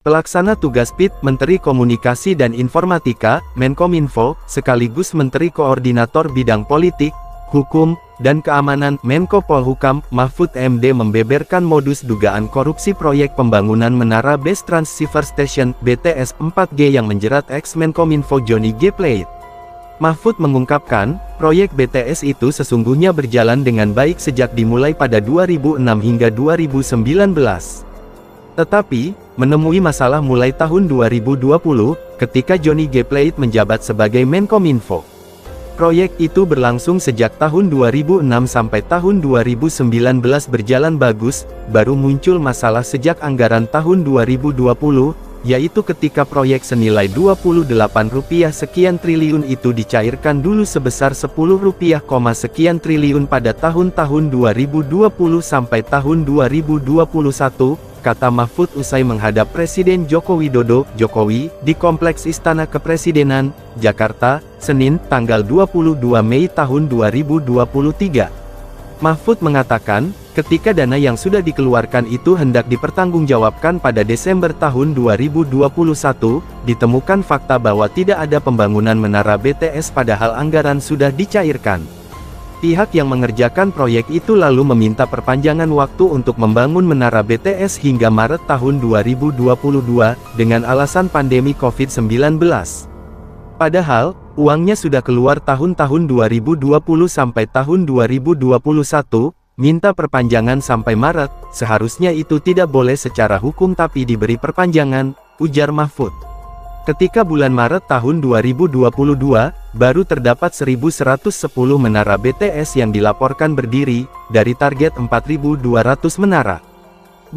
Pelaksana tugas PIT Menteri Komunikasi dan Informatika, Menkominfo, sekaligus Menteri Koordinator Bidang Politik, Hukum, dan Keamanan, Menko Polhukam, Mahfud MD membeberkan modus dugaan korupsi proyek pembangunan Menara Base Transceiver Station, BTS 4G yang menjerat ex-Menkominfo Johnny G. Plate. Mahfud mengungkapkan, proyek BTS itu sesungguhnya berjalan dengan baik sejak dimulai pada 2006 hingga 2019. Tetapi, menemui masalah mulai tahun 2020, ketika Johnny G. Plate menjabat sebagai Menkominfo. Proyek itu berlangsung sejak tahun 2006 sampai tahun 2019 berjalan bagus, baru muncul masalah sejak anggaran tahun 2020, yaitu ketika proyek senilai Rp28 sekian triliun itu dicairkan dulu sebesar Rp10 sekian triliun pada tahun-tahun 2020 sampai tahun 2021, kata Mahfud usai menghadap Presiden Joko Widodo, Jokowi, di Kompleks Istana Kepresidenan, Jakarta, Senin, tanggal 22 Mei tahun 2023. Mahfud mengatakan, ketika dana yang sudah dikeluarkan itu hendak dipertanggungjawabkan pada Desember tahun 2021, ditemukan fakta bahwa tidak ada pembangunan menara BTS padahal anggaran sudah dicairkan. Pihak yang mengerjakan proyek itu lalu meminta perpanjangan waktu untuk membangun menara BTS hingga Maret tahun 2022, dengan alasan pandemi COVID-19. Padahal, uangnya sudah keluar tahun-tahun 2020 sampai tahun 2021, minta perpanjangan sampai Maret, seharusnya itu tidak boleh secara hukum tapi diberi perpanjangan, ujar Mahfud. Ketika bulan Maret tahun 2022, baru terdapat 1.110 menara BTS yang dilaporkan berdiri, dari target 4.200 menara.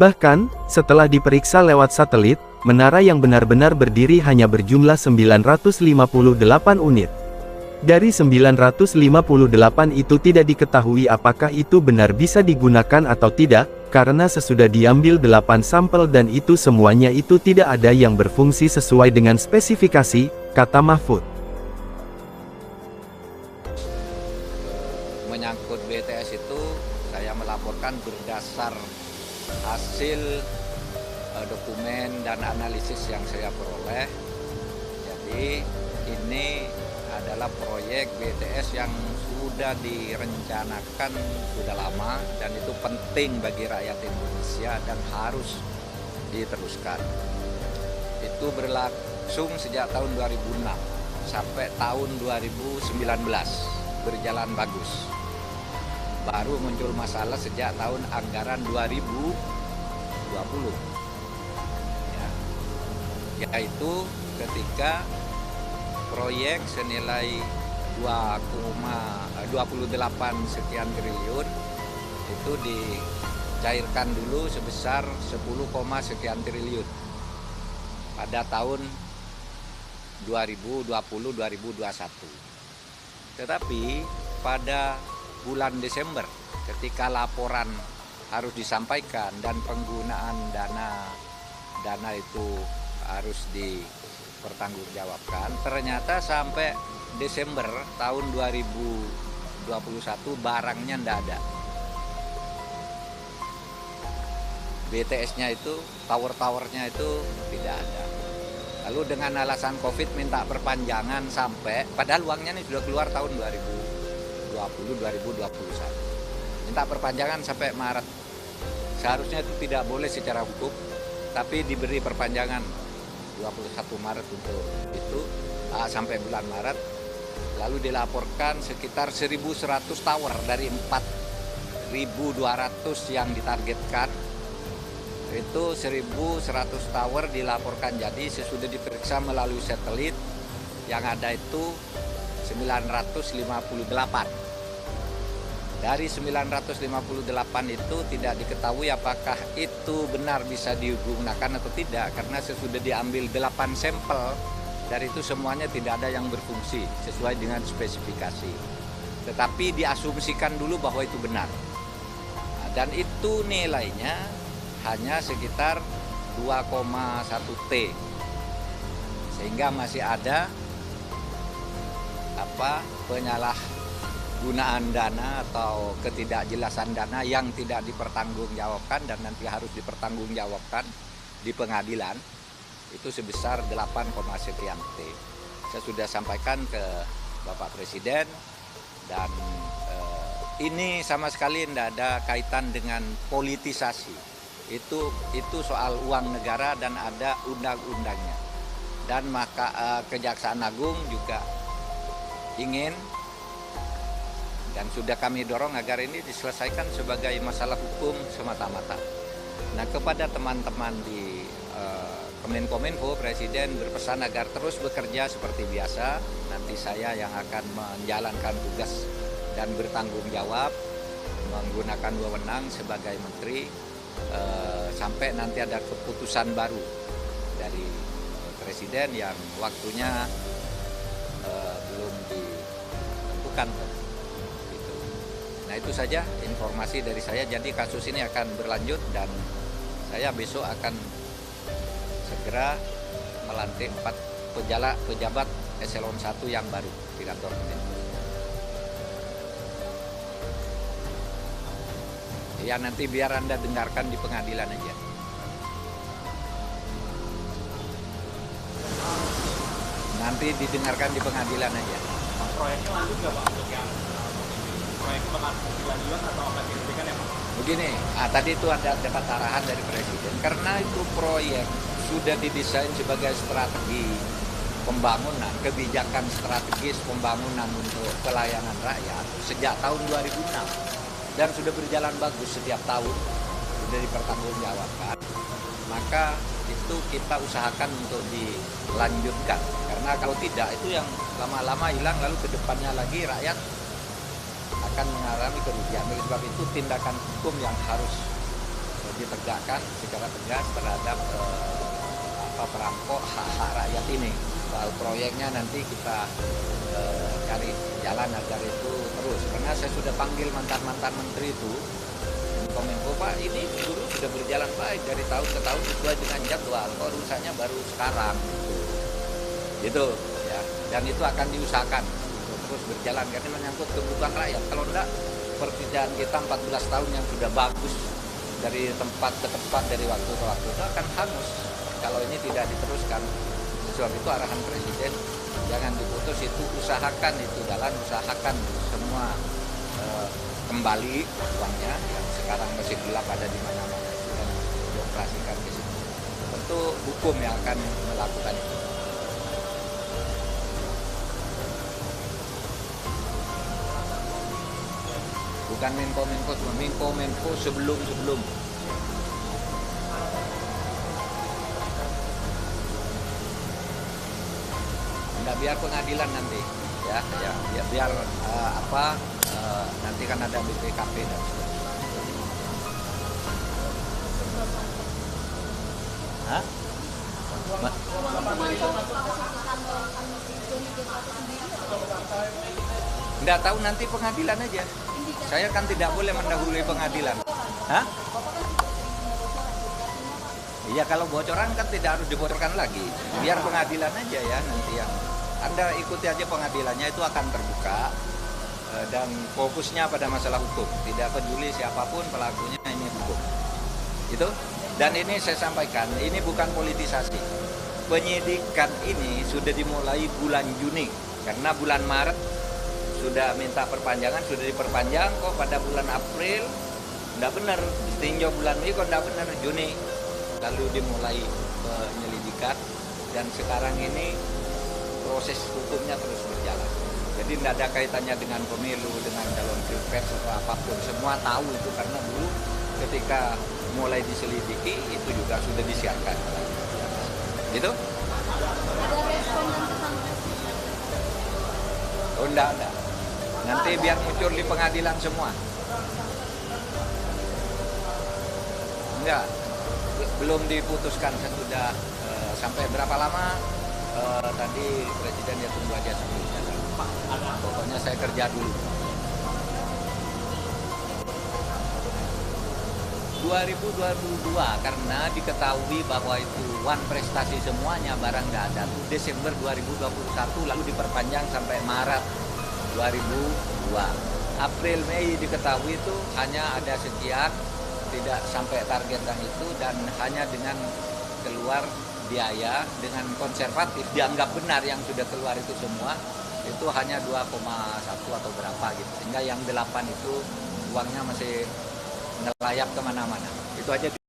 Bahkan, setelah diperiksa lewat satelit, menara yang benar-benar berdiri hanya berjumlah 958 unit. Dari 958 itu tidak diketahui apakah itu benar bisa digunakan atau tidak, karena sesudah diambil 8 sampel dan itu semuanya itu tidak ada yang berfungsi sesuai dengan spesifikasi, kata Mahfud. Menyangkut BTS itu, saya melaporkan berdasar hasil dokumen dan analisis yang saya peroleh. Jadi, ini adalah proyek BTS yang sudah direncanakan sudah lama dan itu penting bagi rakyat Indonesia dan harus diteruskan. Itu berlangsung sejak tahun 2006 sampai tahun 2019 berjalan bagus. Baru muncul masalah sejak tahun anggaran 2020. Yaitu ketika proyek senilai 2,28 sekian triliun itu dicairkan dulu sebesar 10, sekian triliun pada tahun 2020-2021. Tetapi pada bulan Desember ketika laporan harus disampaikan dan penggunaan dana itu harus dipertanggungjawabkan, ternyata sampai Desember tahun 2021 barangnya tidak ada. BTS-nya itu, tower-towernya itu tidak ada. Lalu dengan alasan COVID minta perpanjangan sampai, padahal uangnya ini sudah keluar tahun 2020-2021. Minta perpanjangan sampai Maret. Seharusnya itu tidak boleh secara hukum, tapi diberi perpanjangan 21 Maret untuk itu sampai bulan Maret. Lalu dilaporkan sekitar 1.100 tower dari 4.200 yang ditargetkan. Itu 1.100 tower dilaporkan jadi sesudah diperiksa melalui satelit yang ada itu 958. Dari 958 itu tidak diketahui apakah itu benar bisa digunakan atau tidak karena sesudah diambil 8 sampel dari itu semuanya tidak ada yang berfungsi sesuai dengan spesifikasi. Tetapi diasumsikan dulu bahwa itu benar. Dan itu nilainya hanya sekitar 2,1 T. Sehingga masih ada penyalahgunaan dana atau ketidakjelasan dana yang tidak dipertanggungjawabkan dan nanti harus dipertanggungjawabkan di pengadilan itu sebesar 8, sekian T. Saya sudah sampaikan ke Bapak Presiden dan ini sama sekali tidak ada kaitan dengan politisasi. Itu soal uang negara dan ada undang-undangnya. Dan maka Kejaksaan Agung juga ingin dan sudah kami dorong agar ini diselesaikan sebagai masalah hukum semata-mata. Nah, kepada teman-teman di Kemenkominfo, Presiden berpesan agar terus bekerja seperti biasa. Nanti saya yang akan menjalankan tugas dan bertanggung jawab menggunakan wewenang sebagai Menteri sampai nanti ada keputusan baru dari Presiden yang waktunya belum ditentukan. Gitu. Nah, itu saja informasi dari saya. Jadi kasus ini akan berlanjut dan saya besok akan segera melantik 4 pejabat eselon 1 yang baru di kantor Kemenko. Ya, nanti biar Anda dengarkan di pengadilan aja. Nanti didengarkan di pengadilan aja. Proyeknya lanjut nggak Pak untuk yang proyeknya bakal dilanjutkan atau akan dihentikan ya Pak? Begini, tadi itu ada dapat arahan dari Presiden. Karena itu proyek sudah didesain sebagai strategi pembangunan, kebijakan strategis pembangunan untuk pelayanan rakyat sejak tahun 2006 dan sudah berjalan bagus setiap tahun, sudah dipertanggungjawabkan. Maka itu kita usahakan untuk dilanjutkan, karena kalau tidak itu yang lama-lama hilang, lalu kedepannya lagi rakyat akan mengalami kerugian. Oleh sebab itu tindakan hukum yang harus ditegakkan secara tegas terhadap perampok hak-hak rakyat ini. Soal proyeknya nanti kita cari jalan agar itu terus. Karena saya sudah panggil mantan-mantan menteri itu, Kominfo, Pak, ini dulu sudah berjalan baik dari tahun ke tahun sesuai dengan jadwal. Kok rusaknya baru sekarang? Gitu ya. Dan itu akan diusahakan untuk terus berjalan karena menyangkut kebutuhan rakyat. Kalau enggak, pekerjaan kita 14 tahun yang sudah bagus dari tempat ke tempat, dari waktu ke waktu itu akan hangus kalau ini tidak diteruskan. Sebab itu arahan Presiden, jangan diputus, itu usahakan, itu usahakan semua kembali uangnya yang sekarang masih gelap ada di mana-mana dan dioperasikan ke situ. Tentu hukum yang akan melakukan itu. Bukan Menko sebelum. Nggak, biar pengadilan nanti ya biar nanti kan ada BPKP dan sebagainya. Hah? Nggak tahu, nanti pengadilan aja. Saya kan tidak boleh mendahului pengadilan. Hah? Iya, kalau bocoran kan tidak harus dibocorkan lagi. Biar pengadilan aja ya nanti yang Anda ikuti aja pengadilannya, itu akan terbuka dan fokusnya pada masalah hukum. Tidak peduli siapapun pelakunya, ini hukum. Itu. Dan ini saya sampaikan, ini bukan politisasi. Penyidikan ini sudah dimulai bulan Juni karena bulan Maret sudah minta perpanjangan, sudah diperpanjang kok pada bulan April. Enggak benar, ditinjau bulan Mei kok enggak benar, Juni. Lalu dimulai penyelidikan dan sekarang ini proses hukumnya terus berjalan. Jadi tidak ada kaitannya dengan pemilu, dengan calon pilpres atau apapun. Semua tahu itu karena dulu ketika mulai diselidiki itu juga sudah disiarkan. Gitu? Ada respon dan kesan Presiden? Oh, enggak ada. Nanti biar muncul di pengadilan semua. Enggak. Belum diputuskan, saya sudah sampai berapa lama tadi Presiden ya tunggu aja sebelumnya. Pokoknya saya kerja dulu. 2022 karena diketahui bahwa itu one prestasi semuanya, barang nggak ada. Desember 2021 lalu diperpanjang sampai Maret 2002. April Mei diketahui itu hanya ada sekian, tidak sampai target yang itu dan hanya dengan keluar biaya dengan konservatif dianggap benar yang sudah keluar itu semua itu hanya 2,1 atau berapa gitu, sehingga yang 8 itu uangnya masih ngelayap kemana-mana. Itu aja.